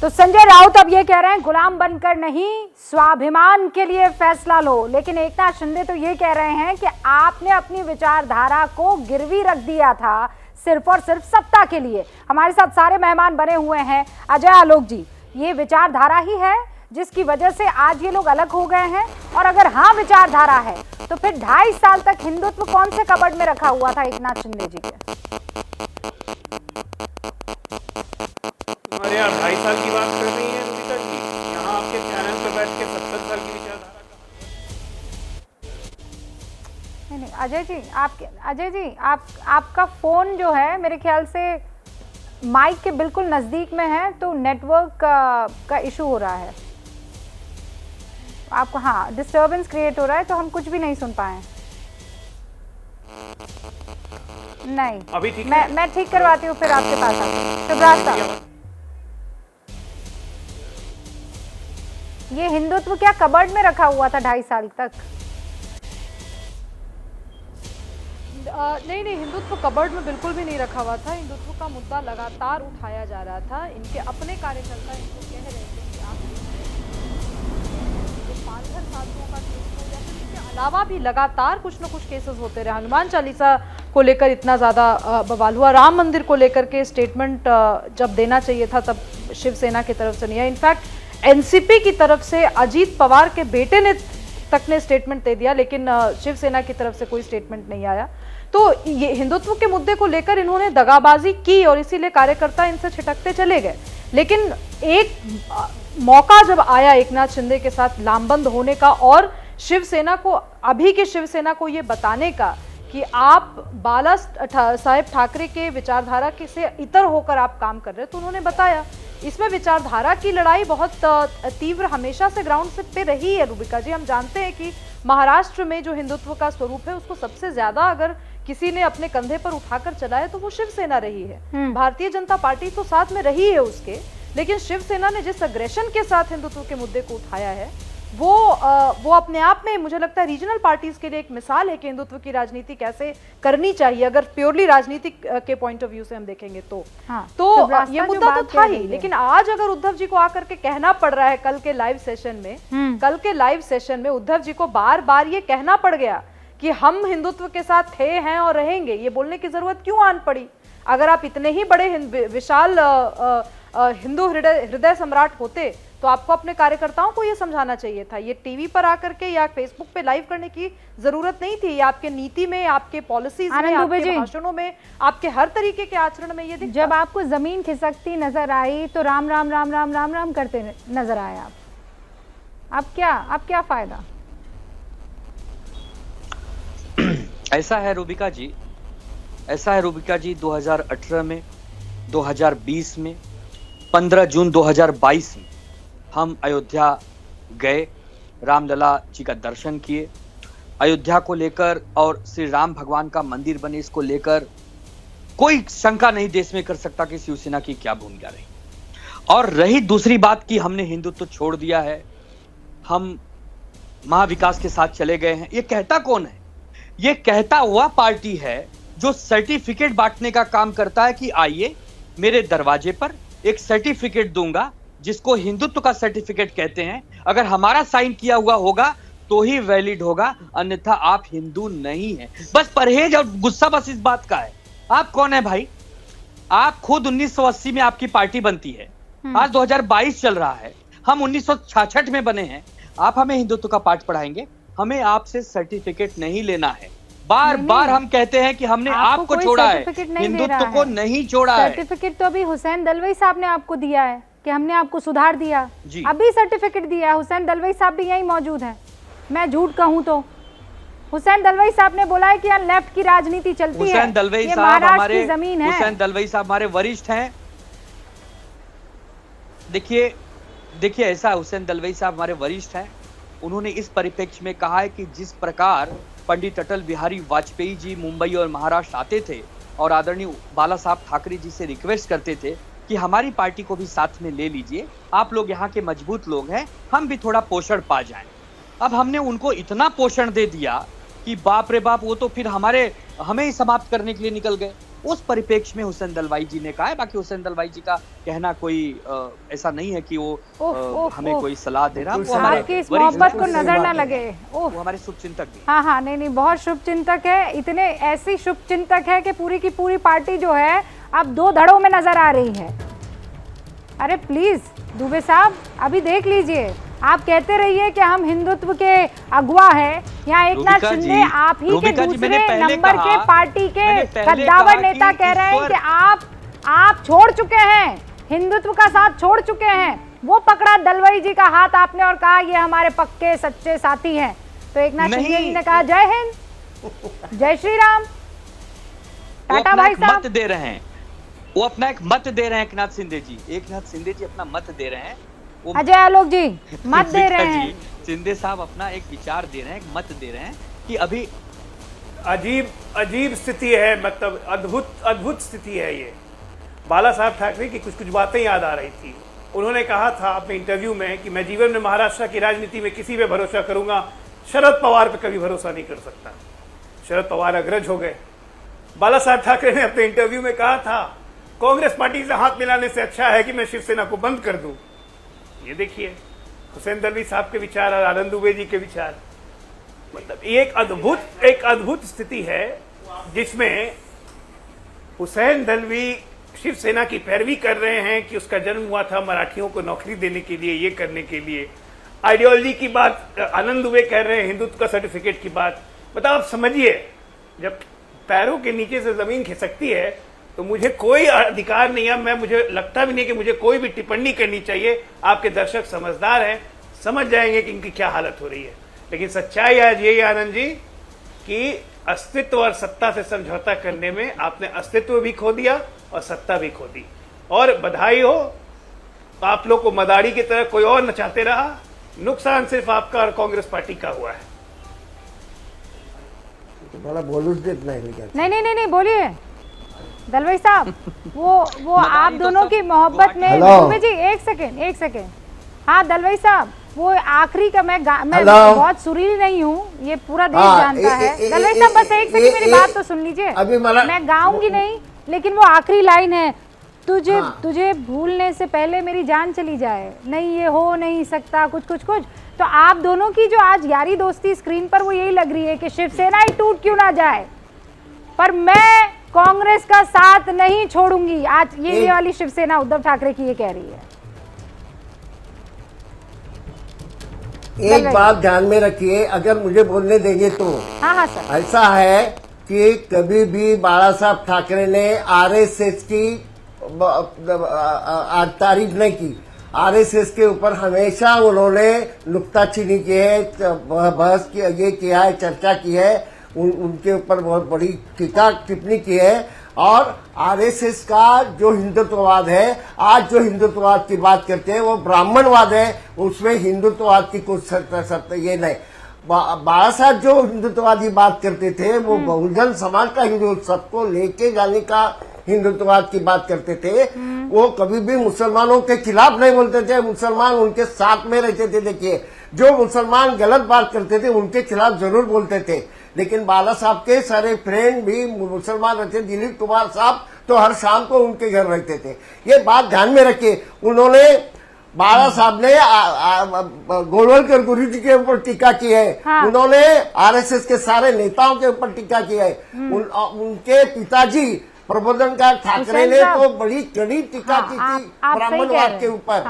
तो संजय राउत अब ये कह रहे हैं गुलाम बनकर नहीं, स्वाभिमान के लिए फैसला लो। लेकिन एकनाथ शिंदे तो ये कह रहे हैं कि आपने अपनी विचारधारा को गिरवी रख दिया था सिर्फ और सिर्फ सत्ता के लिए। हमारे साथ सारे मेहमान बने हुए हैं। अजय आलोक जी, ये विचारधारा ही है जिसकी वजह से आज ये लोग अलग हो गए हैं? और अगर हाँ विचारधारा है तो फिर 2.5 साल तक हिंदुत्व कौन से कबर्ड में रखा हुआ था एकनाथ शिंदे जी के? अरे यार 2.5 साल की बात कर रही है रुबिका जी, यहाँ आपके चैनल पे बैठ के 70 साल की विचारधारा का। नहीं अजय जी आपका फोन जो है मेरे ख्याल से माइक के बिल्कुल नजदीक में है, तो नेटवर्क का इशू हो रहा है आपको। हाँ, डिस्टर्बेंस क्रिएट हो रहा है, तो हम कुछ भी नहीं सुन पाए। नहीं अभी ठीक है? मैं ठीक करवाती हूँ, फिर आपके पास आती हूँ। शुभ रास्ता। ये हिंदुत्व क्या कबर्ड में रखा हुआ था 2.5 साल तक? नहीं, हिंदुत्व कबर्ड में बिल्कुल भी नहीं रखा हुआ था। हिंदुत्व का मुद्दा लगातार उठाया जा रहा था। इनके अपने कार्यकर्ता इनको कह रहे थे कि आप जो पालघर साधुओं का केस हो या फिर इसके अलावा भी लगातार कुछ न कुछ केसेस होते रहे। हनुमान चालीसा को लेकर इतना ज़्यादा बवाल हुआ, राम मंदिर को लेकर के स्टेटमेंट जब देना चाहिए था तब शिवसेना की तरफ से नहीं आया। इनफैक्ट एनसीपी की तरफ से अजीत पवार के बेटे ने स्टेटमेंट दे दिया, लेकिन शिवसेना की तरफ से कोई स्टेटमेंट नहीं आया। तो ये हिंदुत्व के मुद्दे को लेकर इन्होंने दगाबाजी की और इसीलिए कार्यकर्ता इनसे छिटकते चले गए। लेकिन एक मौका जब आया एकनाथ शिंदे के साथ लामबंद होने का और शिवसेना को, अभी के शिवसेना को ये बताने का कि आप बाला साहेब ठाकरे के विचारधारा के से इतर होकर आप काम कर रहे हैं, तो उन्होंने बताया इसमें विचारधारा की लड़ाई बहुत तीव्र हमेशा से ग्राउंड से पे रही है। रुबिका जी, हम जानते हैं कि महाराष्ट्र में जो हिंदुत्व का स्वरूप है उसको सबसे ज्यादा अगर किसी ने अपने कंधे पर उठाकर चलाया तो वो शिवसेना रही है। भारतीय जनता पार्टी तो साथ में रही है उसके, लेकिन शिवसेना ने जिस अग्रेशन के साथ हिंदुत्व के मुद्दे को उठाया है वो अपने आप में मुझे लगता है रीजनल पार्टीज के लिए एक मिसाल है कि हिंदुत्व की राजनीति कैसे करनी चाहिए। अगर प्योरली राजनीतिक के पॉइंट ऑफ व्यू से हम देखेंगे तो ये मुद्दा तो था ही। लेकिन आज अगर उद्धव जी को आकर के कहना पड़ रहा है, कल के लाइव सेशन में उद्धव जी को बार बार ये कहना पड़ गया कि हम हिंदुत्व के साथ थे, हैं और रहेंगे, ये बोलने की जरूरत क्यों आन पड़ी? अगर आप इतने ही बड़े विशाल हिंदू हृदय सम्राट होते तो आपको अपने कार्यकर्ताओं को ये समझाना चाहिए था। ये टीवी पर आकर के या फेसबुक पे लाइव करने की जरूरत नहीं थी। आपके नीति में, आपके पॉलिसीज में, आपके भाषणों में, आपके हर तरीके के आचरण में ये दिखता। जब आपको जमीन खिसकती नजर आई तो राम राम राम राम राम राम करते नजर आए आप। अब क्या फायदा? ऐसा है रुबिका जी 2018 में, 2020 में, 15 जून 2022 में हम अयोध्या गए, रामलला जी का दर्शन किए। अयोध्या को लेकर और श्री राम भगवान का मंदिर बने, इसको लेकर कोई शंका नहीं देश में कर सकता कि शिवसेना की क्या भूमिका रही। और रही दूसरी बात कि हमने हिंदुत्व तो छोड़ दिया है, हम महाविकास के साथ चले गए हैं, ये कहता कौन है? ये कहता हुआ पार्टी है जो सर्टिफिकेट बांटने का काम करता है कि आइए मेरे दरवाजे पर एक सर्टिफिकेट दूंगा जिसको हिंदुत्व का सर्टिफिकेट कहते हैं। अगर हमारा साइन किया हुआ होगा तो ही वैलिड होगा, अन्यथा आप हिंदू नहीं हैं। बस परहेज और गुस्सा बस इस बात का है। आप कौन है भाई? आप खुद 1980 में आपकी पार्टी बनती है, आज 2022 चल रहा है, हम 1966 में बने हैं। आप हमें हिंदुत्व का पाठ पढ़ाएंगे? हमें आपसे सर्टिफिकेट नहीं लेना है। बार बार हम कहते हैं कि हमने आपको छोड़ा है, हिंदुत्व को नहीं छोड़ा है। सर्टिफिकेट तो अभी हुसैन दलवाई साहब ने आपको दिया है कि हमने आपको सुधार दिया। अभी सर्टिफिकेट दिया है, हुसैन दलवाई साहब भी यहीं मौजूद हैं। मैं झूठ कहूं तो हुसैन दलवाई साहब ने बोला है कि यहाँ लेफ्ट की राजनीति चलती है। हुसैन दलवाई साहब हमारे जमीन है। हुसैन दलवाई साहब हमारे वरिष्ठ हैं। देखिए ऐसा, हुसैन दलवाई साहब हमारे वरिष्ठ हैं। उन्होंने इस परिप्रेक्ष्य में कहा है कि जिस प्रकार पंडित अटल बिहारी वाजपेयी जी मुंबई और महाराष्ट्र आते थे और आदरणीय बाला साहब ठाकरे जी से रिक्वेस्ट करते थे कि हमारी पार्टी को भी साथ में ले लीजिए, आप लोग यहाँ के मजबूत लोग हैं, हम भी थोड़ा पोषण पा जाएं। अब हमने उनको इतना पोषण दे दिया कि बाप रे बाप, वो तो फिर हमें ही समाप्त करने के लिए निकल गए। उस परिप्रेक्ष्य में हुसैन दलवाई जी ने कहा है। बाकी हुसैन दलवाई जी का कहना कोई ऐसा नहीं है कि वो हमें कोई सलाह दे रहा। वो हमारे आपकी इस मोहब्बत को नजर ना लगे। वो हमारे शुभचिंतक भी। हाँ, नहीं, बहुत शुभचिंतक है। इतने ऐसी शुभचिंतक है कि पूरी की पूरी पार्टी जो है अब 2 धड़ों में नजर आ रही है। अरे प्लीज दुबे साहब, अभी देख लीजिए, आप कहते रहिए कि हम हिंदुत्व के अगुआ हैं। यहाँ एकनाथ शिंदे आप ही के दूसरे नंबर के पार्टी के कद्दावर नेता कह रहे हैं कि आप छोड़ चुके हैं, हिंदुत्व का साथ छोड़ चुके हैं। वो पकड़ा दलवाई जी का हाथ आपने और कहा ये हमारे पक्के सच्चे साथी हैं। तो एकनाथ शिंदे जी ने कहा जय हिंद, जय श्री राम, टाटा भाई साहब। मत दे रहे हैं, वो अपना एक मत दे रहे हैं। एकनाथ शिंदे जी अपना मत दे रहे हैं। अजय आलोक जी मत दे रहे हैं। शिंदे साहब अपना एक विचार दे रहे हैं, एक मत दे रहे हैं कि अभी अजीब स्थिति है, मतलब अद्भुत स्थिति है ये। बाला साहब ठाकरे की कुछ बातें याद आ रही थी। उन्होंने कहा था अपने इंटरव्यू में कि मैं जीवन में महाराष्ट्र की राजनीति में किसी पे भरोसा करूंगा, शरद पवार पे कभी भरोसा नहीं कर सकता। शरद पवार अग्रज हो गए। बाला साहब ठाकरे ने अपने इंटरव्यू में कहा था कांग्रेस पार्टी से हाथ मिलाने से अच्छा है कि मैं शिवसेना को बंद कर दूं। ये देखिए हुसैन दलवी साहब के विचार और आनंद दुबे जी के विचार, मतलब एक अद्भुत स्थिति है जिसमें हुसैन दलवी शिवसेना की पैरवी कर रहे हैं कि उसका जन्म हुआ था मराठियों को नौकरी देने के लिए, ये करने के लिए। आइडियोलॉजी की बात आनंद दुबे कह रहे हैं, हिंदुत्व का सर्टिफिकेट की बात। मतलब आप समझिए, जब पैरों के नीचे से जमीन खिसकती है तो मुझे कोई अधिकार नहीं है, मुझे लगता भी नहीं कि मुझे कोई भी टिप्पणी करनी चाहिए। आपके दर्शक समझदार हैं, समझ जाएंगे कि इनकी क्या हालत हो रही है। लेकिन सच्चाई आज यही आनंद जी कि अस्तित्व और सत्ता से समझौता करने में आपने अस्तित्व भी खो दिया और सत्ता भी खो दी। और बधाई हो, आप लोग को मदारी की तरह कोई और नचाते रहा, नुकसान सिर्फ आपका और कांग्रेस पार्टी का हुआ है। बड़ा बोलूस देना है क्या? नहीं, बोलिए दलवाई साहब। वो आप दोनों की मोहब्बत में दुबे जी एक सेकेंड। हाँ दलवाई साहब, वो आखिरी का मैं बहुत सुरीली नहीं हूँ, ये पूरा देश जानता है। दलवाई साहब बस एक सेकंड मेरी बात तो सुन लीजिए। मैं गाऊंगी नहीं, लेकिन वो आखिरी लाइन है, तुझे भूलने से पहले मेरी जान चली जाए, नहीं ये हो नहीं सकता, कुछ। तो आप दोनों की जो आज यारी दोस्ती स्क्रीन पर वो यही लग रही है कि शिवसेना ही टूट क्यों ना जाए, पर मैं कांग्रेस का साथ नहीं छोड़ूंगी। आज ये वाली शिवसेना उद्धव ठाकरे की ये कह रही है। एक बात ध्यान में रखिए, अगर मुझे बोलने देंगे तो। हाँ सर। ऐसा है कि कभी भी बाला साहब ठाकरे ने आरएसएस की तारीफ नहीं की। आरएसएस के ऊपर हमेशा उन्होंने नुक्ताचीनी की है, बहस की, ये किया है, चर्चा की है, उनके ऊपर बहुत बड़ी टिप्पणी की है। और आरएसएस का जो हिंदुत्ववाद है, आज जो हिंदुत्ववाद की बात करते हैं वो ब्राह्मणवाद है, उसमें हिंदुत्ववाद की कुछ ये नहीं। बाला साहब जो हिंदुत्ववादी बात करते थे वो बहुजन समाज का हिंदुत्व, सबको लेके जाने का हिंदुत्ववाद की बात करते थे। वो कभी भी मुसलमानों के खिलाफ नहीं बोलते थे, मुसलमान उनके साथ में रहते थे। देखिए, जो मुसलमान गलत बात करते थे उनके खिलाफ जरूर बोलते थे, लेकिन बाला साहब के सारे फ्रेंड भी मुसलमान रहते। दिलीप कुमार साहब तो हर शाम को उनके घर रहते थे। ये बात ध्यान में रखिए। उन्होंने बाला साहब ने गोलवलकर गुरु जी के ऊपर टीका की है। हाँ। उन्होंने आरएसएस के सारे नेताओं के ऊपर टीका की है। उनके पिताजी प्रबोधनकार ठाकरे ने तो बड़ी कड़ी टीका की थी ब्राह्मणवाद के ऊपर।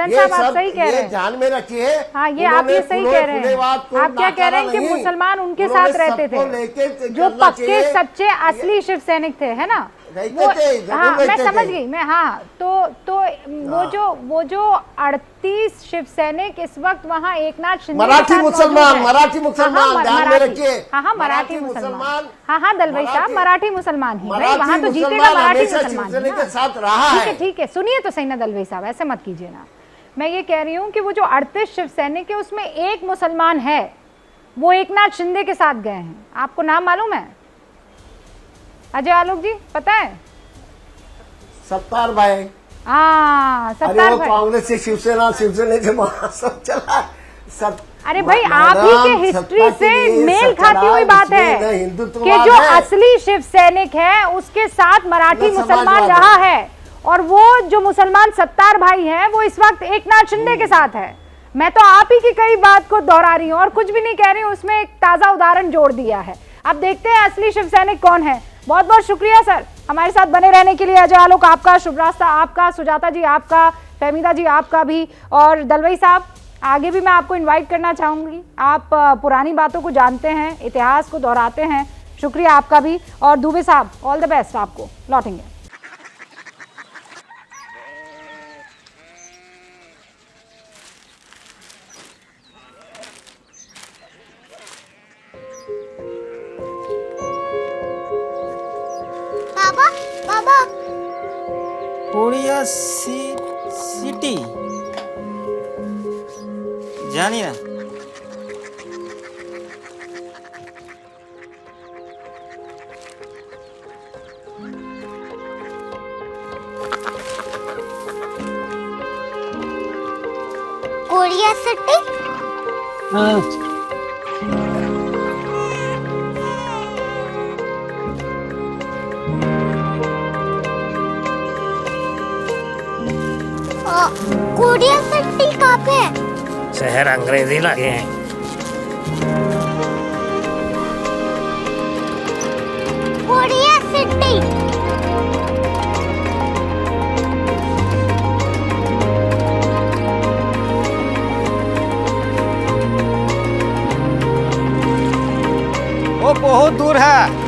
ये सब ये ध्यान में रखिए। हाँ, ये आप ये सही कह रहे हैं। आप क्या कह रहे हैं कि मुसलमान उनके साथ रहते थे, जो पक्के सच्चे असली शिव सैनिक थे, है ना? हाँ, मैं समझ गई। मैं तो वो जो 38 शिव सैनिक इस वक्त वहाँ एकनाथ शिंदे मराठी मुसलमान ध्यान में रखिए। हाँ, मराठी मुसलमान। हाँ दलवाई साहब, मराठी मुसलमान ही भाई, वहाँ तो जीतेगा मराठी मुसलमान के साथ रहा है। ठीक है, सुनिए तो सही ना दलवाई साहब, ऐसे मत कीजिए ना। मैं ये कह रही हूँ कि वो जो 38 शिव सैनिक है उसमें एक मुसलमान है, वो एकनाथ शिंदे के साथ गए हैं। आपको नाम मालूम है? अजय आलोक जी, पता है? सत्तार भाई। हाँ, सत्तार भाई। कांग्रेस से शिवसेना से सब चला। सब अरे भाई आप ही के हिस्ट्री से मेल खाती हुई बात है हिंदुत्व कि जो असली शिव सैनिक है उसके साथ मराठी मुसलमान रहा है, और वो जो मुसलमान सत्तार भाई हैं वो इस वक्त एकनाथ शिंदे के साथ है। मैं तो आप ही की कई बात को दोहरा रही हूँ और कुछ भी नहीं कह रही हूँ, उसमें एक ताजा उदाहरण जोड़ दिया है। अब देखते हैं असली शिव सैनिक कौन है। बहुत बहुत शुक्रिया सर हमारे साथ बने रहने के लिए। अजय आलोक आपका, शुभ रास्ता आपका, सुजाता जी आपका, फहमीदा जी आपका भी, और दलवई साहब आगे भी मैं आपको इनवाइट करना चाहूंगी। आप पुरानी बातों को जानते हैं, इतिहास को दोहराते हैं, शुक्रिया आपका भी। और दुबे साहब ऑल द बेस्ट, आपको लौटेंगे। बाबा बाबा कोरिया सिटी जानी ना। कोरिया सिटी कोरिया सिटी कहाँ पे है? शहर अंग्रेजी लगे हैं। कोरिया सिटी वो बहुत दूर है।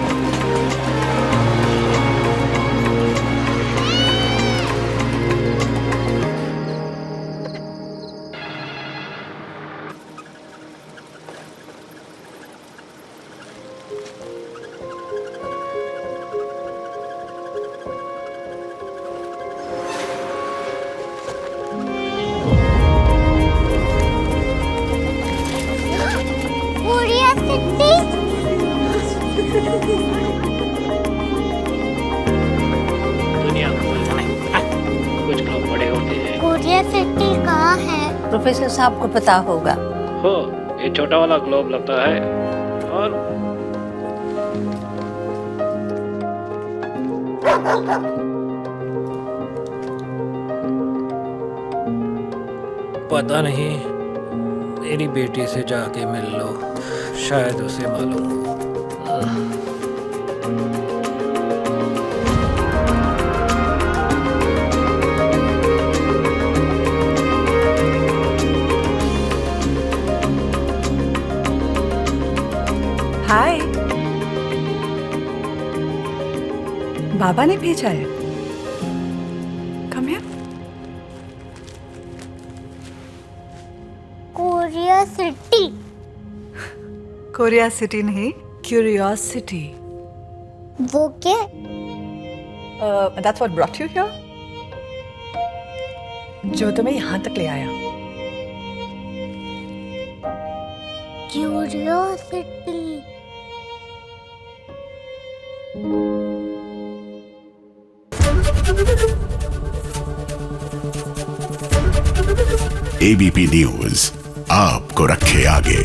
कोरिया सिटी दुनिया को बोलना नहीं, कुछ लोग बड़े होते हैं। कोरिया सिटी कहाँ है? प्रोफेसर साहब को पता होगा। हो ये छोटा वाला ग्लोब लगता है, और पता नहीं, मेरी बेटी से जाके मिल लो, शायद उसे मालूम हो। हाय, बाबा ने भेजा है। Come here. Korea city Korea city नहीं, क्यूरियोसिटी। वो क्या? That's what brought you here, जो तुम्हें यहाँ तक ले आया। क्यूरियोसिटी एबीपी न्यूज आपको रखे आगे।